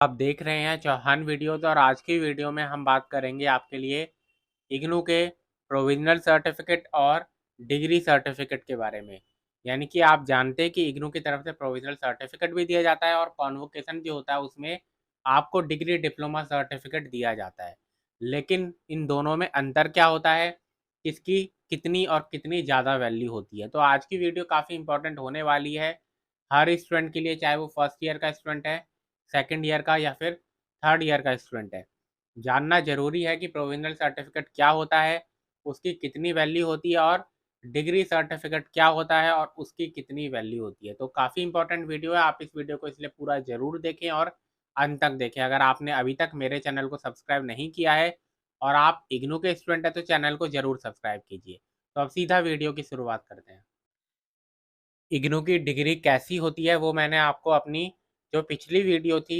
आप देख रहे हैं चौहान वीडियोज़ और आज की वीडियो में हम बात करेंगे आपके लिए इग्नू के प्रोविजनल सर्टिफिकेट और डिग्री सर्टिफिकेट के बारे में। यानी कि आप जानते हैं कि इग्नू की तरफ से प्रोविजनल सर्टिफिकेट भी दिया जाता है और कॉन्वोकेशन जो होता है उसमें आपको डिग्री डिप्लोमा सर्टिफिकेट दिया जाता है। लेकिन इन दोनों में अंतर क्या होता है, किसकी कितनी और कितनी ज़्यादा वैल्यू होती है। तो आज की वीडियो काफ़ी इंपॉर्टेंट होने वाली है हर स्टूडेंट के लिए, चाहे वो फर्स्ट ईयर का स्टूडेंट है, सेकंड ईयर का या फिर थर्ड ईयर का स्टूडेंट है। जानना ज़रूरी है कि प्रोविजनल सर्टिफिकेट क्या होता है, उसकी कितनी वैल्यू होती है और डिग्री सर्टिफिकेट क्या होता है और उसकी कितनी वैल्यू होती है। तो काफ़ी इंपॉर्टेंट वीडियो है, आप इस वीडियो को इसलिए पूरा ज़रूर देखें और अंत तक देखें। अगर आपने अभी तक मेरे चैनल को सब्सक्राइब नहीं किया है और आप इग्नू के स्टूडेंट हैं तो चैनल को ज़रूर सब्सक्राइब कीजिए। तो अब सीधा वीडियो की शुरुआत करते हैं। इग्नू की डिग्री कैसी होती है वो मैंने आपको अपनी जो पिछली वीडियो थी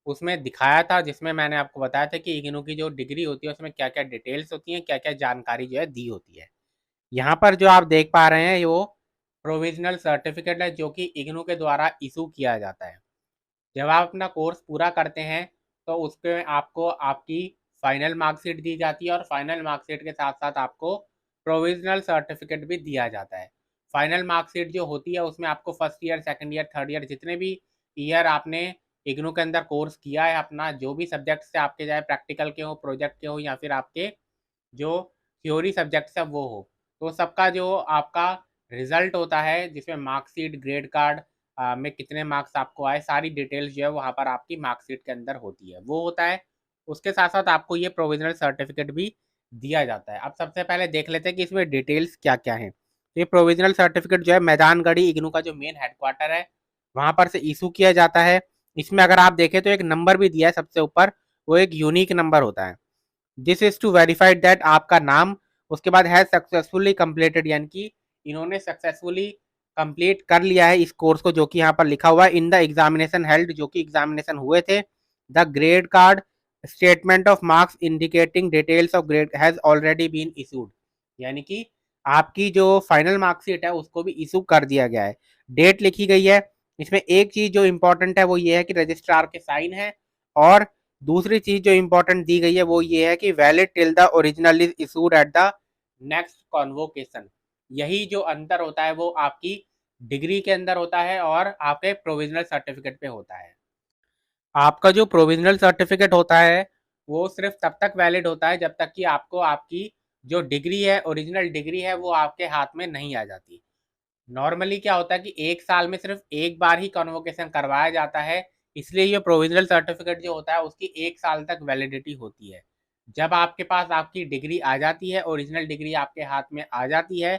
उसमें दिखाया था, जिसमें मैंने आपको बताया था कि इग्नू की जो डिग्री होती है उसमें क्या क्या डिटेल्स होती हैं, क्या क्या जानकारी जो है दी होती है। यहाँ पर जो आप देख पा रहे हैं वो प्रोविजनल सर्टिफिकेट है जो कि इग्नू के द्वारा इशू किया जाता है। जब आप अपना कोर्स पूरा करते हैं तो उसके आपको आपकी फाइनल मार्कशीट दी जाती है और फाइनल मार्कशीट के साथ साथ आपको प्रोविजनल सर्टिफिकेट भी दिया जाता है। फाइनल मार्कशीट जो होती है उसमें आपको first year, second year, third year जितने भी ईयर आपने इग्नू के अंदर कोर्स किया है, अपना जो भी सब्जेक्ट से आपके चाहे प्रैक्टिकल के हो, प्रोजेक्ट के हो या फिर आपके जो थ्योरी सब्जेक्ट्स है वो हो, तो सबका जो आपका रिजल्ट होता है जिसमें मार्कशीट, ग्रेड कार्ड में कितने मार्क्स आपको आए, सारी डिटेल्स जो है वहाँ पर आपकी मार्कशीट के अंदर होती है, वो होता है। उसके साथ साथ आपको ये प्रोविजनल सर्टिफिकेट भी दिया जाता है। अब सबसे पहले देख लेते हैं कि इसमें डिटेल्स क्या क्या हैं। तो ये प्रोविजनल सर्टिफिकेट जो है मैदानगढ़ी इग्नू का जो मेन हेडक्वार्टर है वहाँ पर से इशू किया जाता है। इसमें अगर आप देखें तो एक नंबर भी दिया है सबसे ऊपर, वो एक यूनिक नंबर होता है। This is to verified that आपका नाम, उसके बाद है सक्सेसफुली कंप्लीटेड, यानी कि इन्होंने सक्सेसफुली कंप्लीट कर लिया है इस कोर्स को, जो कि यहाँ पर लिखा हुआ है इन द एग्जामिनेशन हेल्ड, जो कि एग्जामिनेशन हुए थे। The grade card statement of marks indicating details of grade has already been issued, यानी कि आपकी जो फाइनल मार्कशीट है उसको भी इशू कर दिया गया है। डेट लिखी गई है। इसमें एक चीज जो इंपॉर्टेंट है वो ये है कि रजिस्ट्रार के साइन है, और दूसरी चीज जो इंपॉर्टेंट दी गई है वो ये है कि valid till the original is issued at the next convocation. यही जो अंतर होता है वो आपकी डिग्री के अंदर होता है और आपके प्रोविजनल सर्टिफिकेट पे होता है। आपका जो प्रोविजनल सर्टिफिकेट होता है वो सिर्फ तब तक वैलिड होता है जब तक कि आपको आपकी जो डिग्री है, ओरिजिनल डिग्री है, वो आपके हाथ में नहीं आ जाती। नॉर्मली क्या होता है कि एक साल में सिर्फ एक बार ही कन्वोकेशन करवाया जाता है, इसलिए ये प्रोविजनल सर्टिफिकेट जो होता है उसकी एक साल तक वैलिडिटी होती है। जब आपके पास आपकी डिग्री आ जाती है, ओरिजिनल डिग्री आपके हाथ में आ जाती है,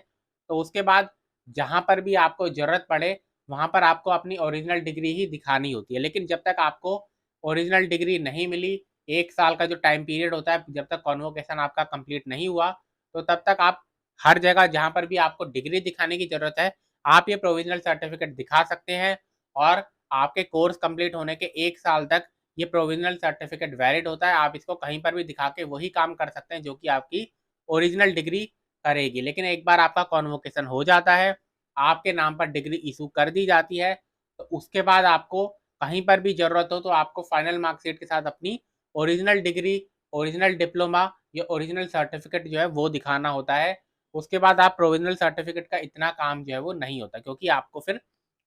तो उसके बाद जहाँ पर भी आपको ज़रूरत पड़े वहाँ पर आपको अपनी ओरिजिनल डिग्री ही दिखानी होती है। लेकिन जब तक आपको ओरिजिनल डिग्री नहीं मिली, एक साल का जो टाइम पीरियड होता है जब तक कन्वोकेशन आपका कंप्लीट नहीं हुआ, तो तब तक आप हर जगह जहाँ पर भी आपको डिग्री दिखाने की ज़रूरत है आप ये प्रोविजनल सर्टिफिकेट दिखा सकते हैं, और आपके कोर्स कंप्लीट होने के एक साल तक ये प्रोविजनल सर्टिफिकेट वैलिड होता है। आप इसको कहीं पर भी दिखा के वही काम कर सकते हैं जो कि आपकी ओरिजिनल डिग्री करेगी। लेकिन एक बार आपका कॉन्वोकेशन हो जाता है, आपके नाम पर डिग्री इशू कर दी जाती है, तो उसके बाद आपको कहीं पर भी ज़रूरत हो तो आपको फाइनल मार्कशीट के साथ अपनी ओरिजिनल डिग्री, ओरिजिनल डिप्लोमा या ओरिजिनल सर्टिफिकेट जो है वो दिखाना होता है। उसके बाद आप प्रोविजनल सर्टिफिकेट का इतना काम जो है वो नहीं होता, क्योंकि आपको फिर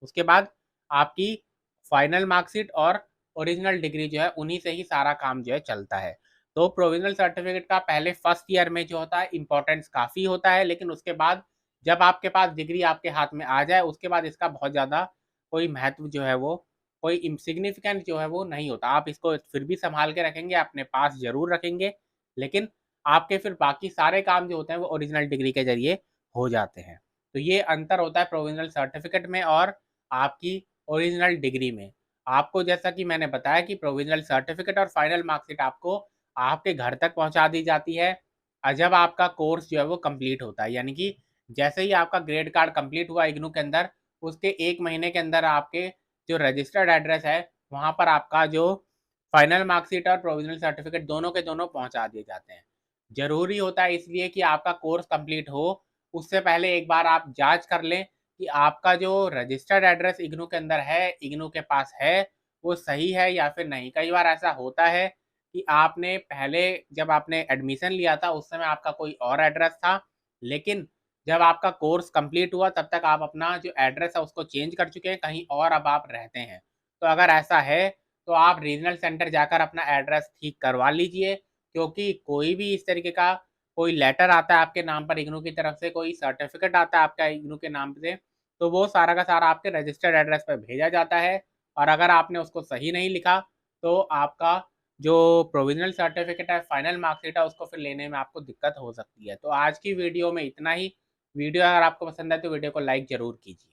उसके बाद आपकी फाइनल मार्कशीट और ओरिजिनल डिग्री जो है उन्हीं से ही सारा काम जो है चलता है। तो प्रोविजनल सर्टिफिकेट का पहले फर्स्ट ईयर में जो होता है इंपॉर्टेंस काफ़ी होता है, लेकिन उसके बाद जब आपके पास डिग्री आपके हाथ में आ जाए उसके बाद इसका बहुत ज़्यादा कोई महत्व जो है वो, कोई इनसिग्निफिकेंट जो है वो नहीं होता। आप इसको फिर भी संभाल के रखेंगे, अपने पास ज़रूर रखेंगे, लेकिन आपके फिर बाकी सारे काम जो होते हैं वो ओरिजिनल डिग्री के ज़रिए हो जाते हैं। तो ये अंतर होता है प्रोविजनल सर्टिफिकेट में और आपकी ओरिजिनल डिग्री में। आपको जैसा कि मैंने बताया कि प्रोविजनल सर्टिफिकेट और फाइनल मार्कशीट आपको आपके घर तक पहुंचा दी जाती है जब आपका कोर्स जो है वो कंप्लीट होता है। यानी कि जैसे ही आपका ग्रेड कार्ड कंप्लीट हुआ इग्नू के अंदर, उसके 1 महीने के अंदर आपके जो रजिस्टर्ड एड्रेस है वहाँ पर आपका जो फाइनल मार्कशीट और प्रोविजनल सर्टिफिकेट दोनों के दोनों पहुँचा दिए जाते हैं। ज़रूरी होता है इसलिए कि आपका कोर्स कंप्लीट हो उससे पहले एक बार आप जांच कर लें कि आपका जो रजिस्टर्ड एड्रेस इग्नू के अंदर है, इग्नू के पास है, वो सही है या फिर नहीं। कई बार ऐसा होता है कि आपने पहले जब आपने एडमिशन लिया था उस समय आपका कोई और एड्रेस था, लेकिन जब आपका कोर्स कंप्लीट हुआ तब तक आप अपना जो एड्रेस है उसको चेंज कर चुके हैं, कहीं और अब आप रहते हैं। तो अगर ऐसा है तो आप रीजनल सेंटर जाकर अपना एड्रेस ठीक करवा लीजिए, क्योंकि कोई भी इस तरीके का कोई लेटर आता है आपके नाम पर इग्नू की तरफ से, कोई सर्टिफिकेट आता है आपका इग्नू के नाम से, तो वो सारा का सारा आपके रजिस्टर्ड एड्रेस पर भेजा जाता है। और अगर आपने उसको सही नहीं लिखा तो आपका जो प्रोविजनल सर्टिफिकेट है, फाइनल मार्कशीट है, उसको फिर लेने में आपको दिक्कत हो सकती है। तो आज की वीडियो में इतना ही। वीडियो अगर आपको पसंद है तो वीडियो को लाइक ज़रूर कीजिए।